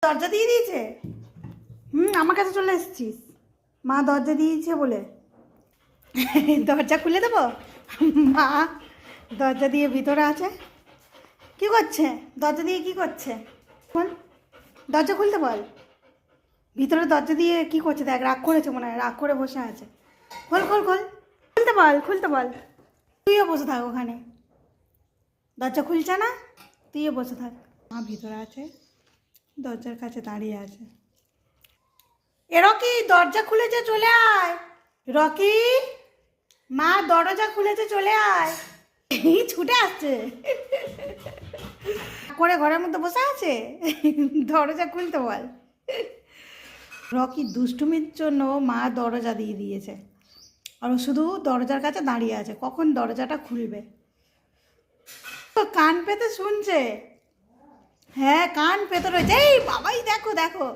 দরজা দিয়ে দিয়েছে। আমার কাছে চলে এসেছিস, মা দরজা দিয়েছে বলে। দরজা খুলে দেবো? মা দরজা দিয়ে ভিতরে আছে। কি করছে? দরজা দিয়ে কি করছে? বল, দরজা খুলতে বল। ভিতরে দরজা দিয়ে কি করছে দেখ, রাগ করেছে মনে হয়, রাগ করে বসে আছে। খোল খোল খোল, খুলতে বল, খুলতে বল। তুইও বসে থাক ওখানে, দরজা খুলছে না, তুইও বসে থাক। মা ভিতরে আছে, দরজার কাছে দাঁড়িয়ে আছে। এ রকি, দরজা খুলেছে, চলে আয়। রকি, মা দরজা খুলেছে, চলে আয়। এই ছুটে আসছে করে ঘরের মধ্যে বসে আছে। দরজা খুলতে বল। রকি দুষ্টুমির জন্য মা দরজা দিয়ে দিয়েছে, আর ও শুধু দরজার কাছে দাঁড়িয়ে আছে, কখন দরজাটা খুলবে। কান পেতে শুনছে। হ্যাঁ, কান পেতে রয়েছে। এই বাবাই, দেখো দেখো।